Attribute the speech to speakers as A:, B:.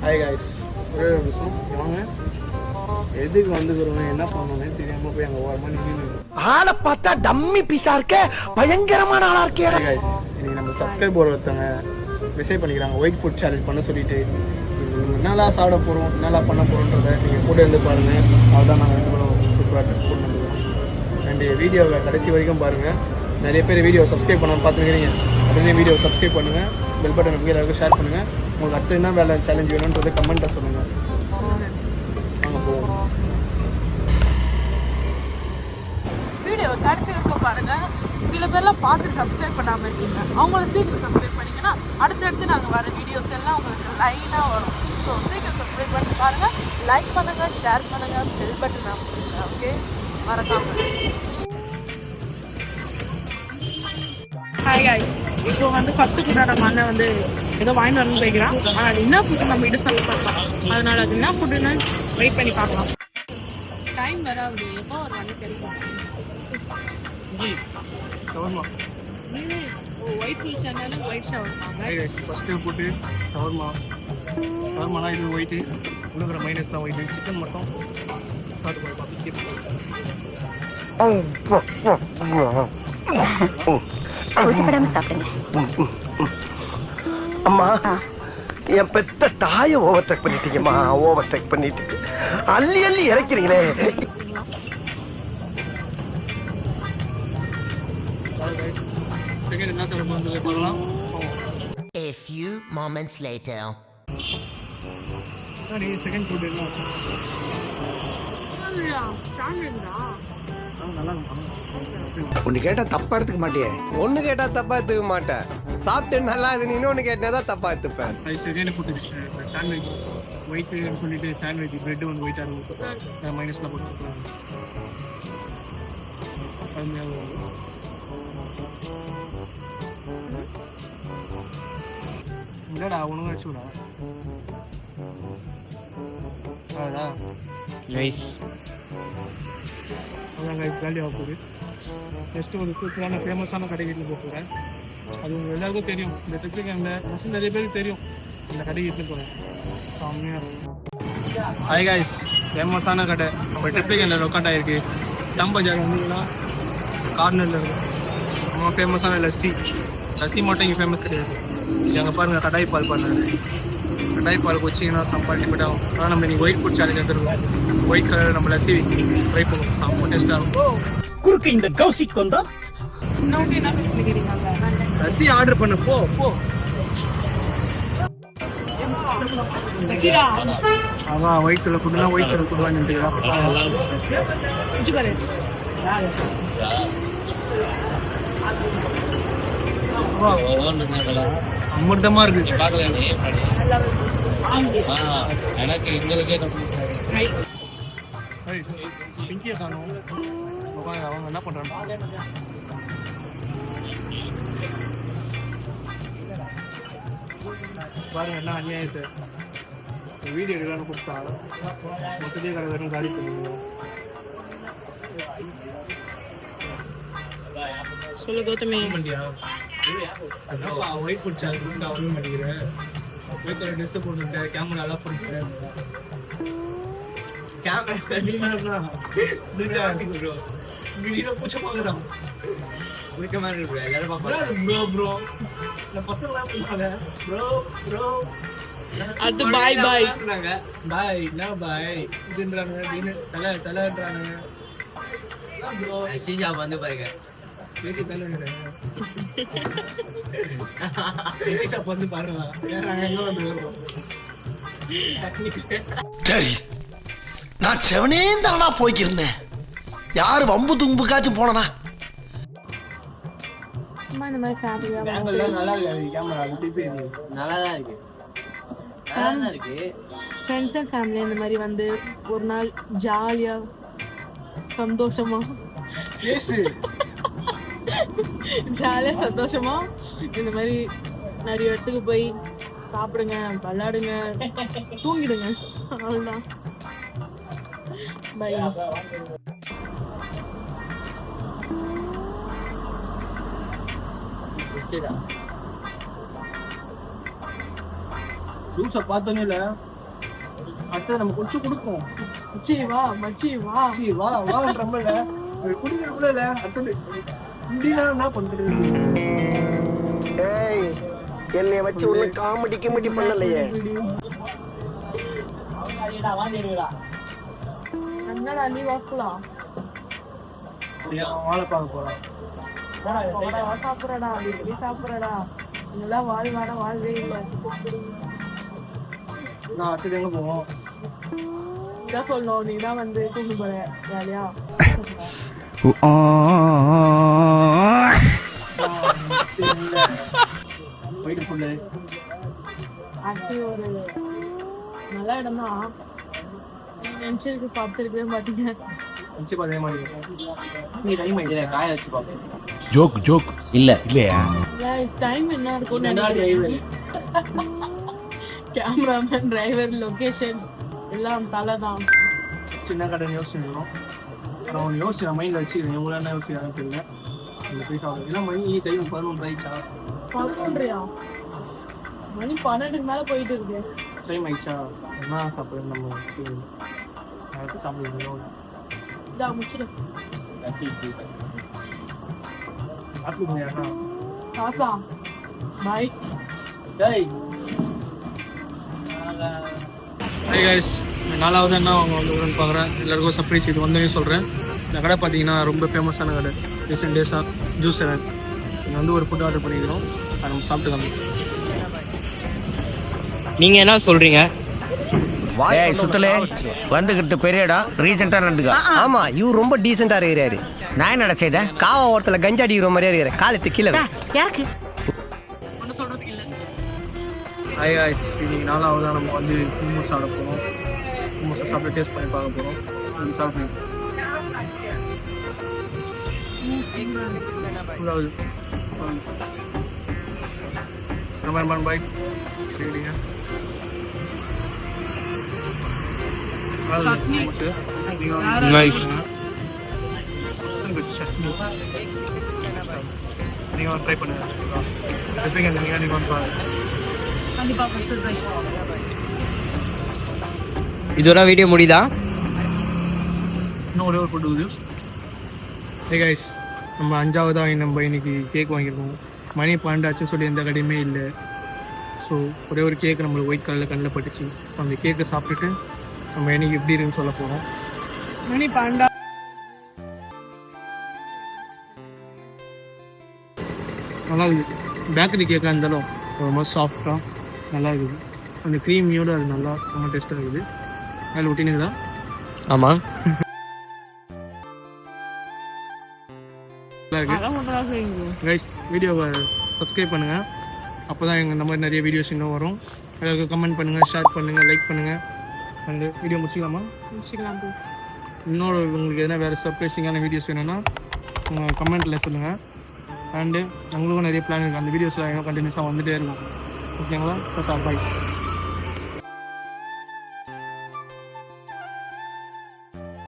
A: Hi guys, ஒரே ஒரு விஷயம் வாங்க. எதுக்கு வந்துக்கிறோம் என்ன பண்ணணும்னே தெரியாம போய் அங்கே ஓரமாக நின்று
B: ஆளை பார்த்தா டம்மி பீஸா இருக்க, பயங்கரமான ஆளா இருக்கே.
A: ஹாய் காய்ஸ், இன்னைக்கு நம்ம சப்ஸ்கிரைபர் ஒருத்தவங்க மெசேஜ் பண்ணிக்கிறாங்க ஒயிட் ஃபுட் சேலஞ்ச் பண்ண சொல்லிட்டு. என்னெல்லாம் சாப்பிட போகிறோம் என்னெல்லாம் பண்ண போகிறோன்றதை நீங்கள் கூட இருந்து பாருங்கள். அதுதான் நாங்கள் ரெண்டு பேரும் சூப்பராக டெஸ்ட் பண்ணிருக்கோம். அண்ட் வீடியோவை கடைசி வரைக்கும் பாருங்கள். நிறைய பேர் வீடியோ சப்ஸ்கிரைப் பண்ணாமல் பார்த்துருக்கிறீங்க. அப்படியே வீடியோ சப்ஸ்கிரைப் பண்ணுங்கள், பெல் பட்டன் நமக்கு எல்லாருக்கும் ஷேர் பண்ணுங்கள். உங்களுக்கு அடுத்து என்ன வேலை சேலஞ்ச் வேணுன்றதை கமெண்ட்டாக சொல்லுங்கள். வாங்க போவோம்.
C: வீடியோ கடைசி வரைக்கும் பாருங்கள். சில பேர்லாம் பார்த்துட்டு சப்ஸ்கிரைப் பண்ணாமல் இருக்கீங்க, அவங்கள சீக்கிரம் சப்ஸ்கிரைப் பண்ணிங்கன்னா அடுத்தடுத்து நாங்கள் வர வீடியோஸ் எல்லாம் உங்களுக்கு லைனாக வரும். ஸோ சீக்கிரம் சப்ஸ்கிரைப் பண்ணி பாருங்கள், லைக் பண்ணுங்கள், ஷேர் பண்ணுங்கள், பெல் பட்டன் அமைங்க. ஓகே, மறக்காமல். ஹாய் காய்ஸ், இப்போ வந்து ஃபஸ்ட்டு ஃபுட்டாக நம்ம அண்ணன் வந்து ஏதோ வாங்கிட்டு வரணும்னு போய்க்கிறான். ஆனால் அது என்ன ஃபுட்டு நம்ம கிட்ட சொல்ல பார்க்கலாம். அதனால் அது என்ன ஃபுட்டுன்னு வெயிட் பண்ணி பார்க்கலாம். டைம் வர அப்படி எப்போ ஒரு மணி தெரியும். White full channel white shawarma
A: first போட்டு ஷவர்மானா இது ஒயிட்டு, உள்ளுக்கிற மைனஸ் தான் ஒயிட்டு. சிக்கன் மட்டும் சாப்பிட்டு போய்
B: அம்மா, என் பெத்த தாயை ஓவர்டேக் பண்ணிட்டீங்கம்மா, ஓவர்டேக் பண்ணிட்டு அள்ளி அள்ளி இறக்கிறீங்களே.
A: செகண்ட் என்ன சாப்பிட வந்து பார்க்கலாம்.
D: A few moments later.
A: Second food என்ன நல்லா
B: ஒன்னு கேட்டா தப்பா எடுத்துக்க மாட்டியே.
E: ஒன்னு கேட்டா தப்பா எடுத்துக்க மாட்டேன். சாப்பிட்டு நல்லா இது இன்னொன்னு கேட்டாதான் தப்பா எடுத்துப்பேன்.
A: அது சரியான ஃபுட் டிஷ். சாண்ட்விச் ஒயிட்டு சொல்லிட்டு சாண்ட்விச் பிரெட் வந்து ஒயிட்டாக இருக்கும், மைனஸ்லாம் போட்டு இல்லடா ஒன்றும் வச்சு விடா. அடா நைஸ். அதாங்க வேல்யூ ஆக போகுது. நெக்ஸ்ட்டு ஒரு சூப்பரான ஃபேமஸான கடை வீட்டில் போக போகிறேன். அது உங்களுக்கு எல்லாருக்கும் தெரியும். இந்த ட்ரிப்புக்கு அந்த மோஸ்ட்லி நிறைய பேருக்கு தெரியும். இந்த கடை வீட்டில் போகிறேன், செம்மையாக இருக்கும். ஹாய் காய்ஸ், ஃபேமஸான கடை நம்ம ட்ரிப்புக்கு என்ன லொக்காட் ஆகிருக்கு. டம்பஜார் வந்தீங்கன்னா கார்னரில் இருக்கும். ரொம்ப ஃபேமஸான லஸ்ஸி மட்டும் இங்கே ஃபேமஸ் கிடையாது. எங்கே பாருங்கள் கடாய் பால் பாருங்கள். கடாய் பால் வச்சிங்கன்னா சாப்பாடு டிஃபெண்ட் ஆகும். ஆனால் நம்ம இன்றைக்கி ஒயிட் ஃபுட் சேலஞ்ச் வந்துருக்கோம். ஒயிட் கலர் நம்ம லஸ்ஸி ட்ரை பண்ணுவோம், சாப்பிட்டு டேஸ்ட்டாக இருக்கும்.
B: குறுக்கு இந்த கௌசிக் வந்தா
A: லஸ்ஸி ஆர்டர் பண்ண போ. அதான் ஒயிட் கலர் ஃபுட்டுலாம் ஒயிட் கலர் ஃபுட் வாங்கிட்டு அமிர்தமா இருக்கு.
F: எனக்கு
A: பிங்கியை காணும். அவங்க என்ன பண்றாங்க பாருங்க, என்ன அநியாயத்தை வீடியோ எடுக்கலான்னு கொடுத்தா மொத்தத்தையும் கடை வரும் காலி பண்ணுவோம்.
C: சொல்லு கௌதமி.
A: பண்ணியா ஒயிட் ஃபுட் சேனல் வந்து மாட்டேங்கிறேன். ஒயிட் கலர் ட்ரெஸ்ஸை போட்டுட்டேன், கேமரா எல்லாம் போட்டுட்டேன். வீடியோ பூச்ச பார்க்குறான். எல்லாரும் ப்ரோ ப்ரோ இந்த பசங்களாம் பண்ணுறாங்க. ப்ரோ
C: அது பாய் பாய்
A: பாய் என்ன பாய் இதுன்றாங்க, தலைன்றாங்க.
F: சீஜா வந்து பாருங்க,
A: பேசி தலைவர் வந்து பாருங்க. எங்க வந்து வருவோம்.
B: சரி, நான் செவனே தானா போய்க்கிருந்தேன். யாரு வம்பு தும்புக்காச்சும் போனா
C: இந்த மாதிரி ஃபேமிலியாக
A: நல்லா இருக்கு. கேமரா
F: நல்லாதான் இருக்கு.
C: ஃப்ரெண்ட்ஸ் அண்ட் ஃபேமிலி இந்த மாதிரி வந்து ஒரு நாள் ஜாலியாக சந்தோஷமா இந்த மாதிரி நிறைய இடத்துக்கு போய் சாப்பிடுங்க, விளையாடுங்க, தூங்கிடுங்க. அவ்வளோதான். பை.
A: ஜூஸை பார்த்தோன்னே இல்லை அடுத்தது நம்ம கொஞ்சம் கொடுப்போம்.
C: மச்சி வா மச்சி வா.
A: சரி வா வான்றமல குடிக்கிற கூட இல்லை. அடுத்தது இப்படின்னா என்ன பண்ணுறது?
B: ஏய் என்னைய வச்சு ஒண்ணு காமெடி கிமெடி பண்ணலையே.
C: என்னடா நீ வாஸ்குலாம்
A: வாழை பார்க்க போகிறான்.
C: சாப்பிட்றடா நீ சாப்பிட்றடா. இதெல்லாம் வாழ்வான வாழ்வே இல்லை.
A: நான் அடுத்தது எங்கே போவோம்?
C: இதான் சொல்லணும். நீ தான் வந்து கூப்பிட்டு போற ஜாலியா.
A: போயிட்டு சொல்லு.
C: அது ஒரு நல்ல இடம் தான். நினைச்சிருக்கு பார்த்துருக்கவே மாட்டீங்க.
A: நினச்சி பார்த்தே மாட்டேங்க. நீ டைம் ஆகிடுச்சு.
F: காய வச்சு பார்ப்பேன்.
G: ஜோக்
F: இல்ல
G: இல்லையா?
C: டைம் என்ன இருக்கும்னு நினைக்கிறேன். கேமராமேன், டிரைவர், லொகேஷன் எல்லாம் தலை தான்.
A: சின்ன கடை யோசிச்சுருக்கோம். நான் ஒன்று யோசிச்சு நான் மைண்டில் வச்சுக்கிறேன். எவ்வளோ என்ன யோசிக்கிறான்னு தெரியல. அந்த போய் சாப்பிடுங்க. ஏன்னா மணி டைம் 11 ஆயிடுச்சா?
C: 11:00 மணி 12க்கு மேல போயிட்டு இருக்கு.
A: டைம் ஆயிடுச்சா? என்ன சாப்பிடுறது நம்ம அடுத்து சாப்பிடுவோம்.
C: இதா முடிச்சிடு.
A: காசு கொடுங்க.
C: காசா பாய்.
A: டேய் ஹே கைஸ், 4வது என்ன அவங்க வந்து உடனே பார்க்குறேன். எல்லாருக்கும் சர்ப்ரைஸ். இது வந்தோடனே சொல்கிறேன். இந்த கடை பார்த்தீங்கன்னா ரொம்ப ஃபேமஸான கடை. ரீசெண்ட் டேஸாக ஜூஸ் செவன் இங்கே வந்து ஒரு ஃபுட் ஆர்டர் பண்ணிக்கிறோம். அதை நம்ம சாப்பிட்டுக்கலாம்.
F: நீங்க என்ன சொல்றீங்க?
G: சுத்தலே வந்துகிட்டு பெரியடா ரீசெண்டா நடந்துக்கா.
E: ஆமா இவர் ரொம்ப டீசெண்டா இருக்கிறாரு.
G: நான் என்னடா செய்தேன்?
E: காவா ஓரத்துல கஞ்சா அடிக்கிற மாதிரியா இருக்கிற காலத்து கீழே.
C: ஒன்றும் சொல்றதுக்கு இல்லை.
A: ஹாய் காய்ஸ், இன்னைக்கு 4வது நம்ம வந்து ஹும்மஸ் சாப்பிட போகிறோம். ஹும்மஸை சாப்பிட்டு டேஸ்ட் பண்ணி பார்க்க போகிறோம். அது சாப்பிடுங்க. ரொம்ப பாய் சரிங்க.
C: சட்னி.
A: நைஸ். நீங்கள் ட்ரை பண்ணுங்க. எப்படிங்க நீங்கள் வந்து பாருங்க.
C: கண்டிப்பா ஃபர்ஸ்ட் ட்ரை.
F: இதோட வீடியோ முடியுதா?
A: இன்னும் ஒரே ஒரு ஃபுட் இருக்குது. ஹே கைஸ், நம்ம 5வதாக நம்ம இன்னைக்கு கேக் வாங்கியிருக்கோம். மணி 12 ஆச்சுன்னு சொல்லி எந்த கடையுமே இல்லை. ஸோ ஒரே ஒரு கேக் நம்மளுக்கு ஒயிட் கலரில் கண்ணில் பட்டுச்சு. அந்த கேக்கை சாப்பிட்டுட்டு நம்ம இன்னைக்கு எப்படி இருக்குன்னு சொல்ல போகிறோம்.
C: மணி 12.
A: நல்லா இருக்குது. பேக்கரி கேக்காக இருந்தாலும் ரொம்ப சாஃப்டாக நல்லா இருக்குது. அந்த க்ரீமியோடு அது நல்லா ரொம்ப டேஸ்ட்டாக இருக்குது. அதில் ஒட்டினுக்குதா?
F: ஆமா.
A: நல்லா இருக்குது. கைஸ், வீடியோவை சப்ஸ்கிரைப் பண்ணுங்கள். அப்போ தான் எங்கள் இந்த மாதிரி நிறைய வீடியோஸ் இன்னும் வரும். எல்லாருக்கும் கமெண்ட் பண்ணுங்கள், ஷேர் பண்ணுங்கள், லைக் பண்ணுங்கள். அந்த வீடியோ முடிச்சிக்கலாமா?
C: முடிச்சுக்கலாம் bro.
A: இன்னொரு உங்களுக்கு எதனா வேறு சர்ப்ரைசிங்கான வீடியோஸ் வேணும்னா உங்கள் கமெண்ட்டில் சொல்லுங்கள். அண்டு எங்களுக்கும் நிறைய பிளான் இருக்குது. அந்த வீடியோஸ்லாம் கண்டினியூஸாக வந்துகிட்டே இருக்கும். ஓகேங்களா? பாய்.